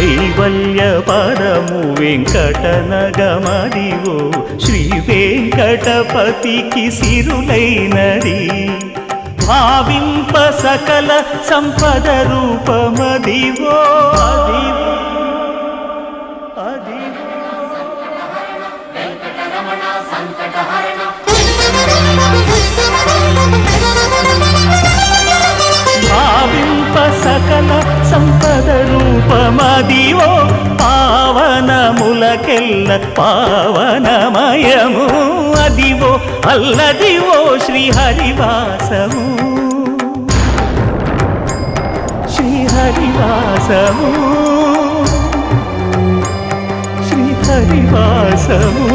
కైవల్య పదము వెంకటనగమదివో శ్రీ వెంకటపతికి సిరులైనది భావింప సకల సంపద రూపమదివో అదివో భావింప సకల సంపద రూపమదివో పావనములకెల్ల పావనమయము అదివో అల్లదివో శ్రీహరివాసము శ్రీహరివాసము శ్రీహరివాసము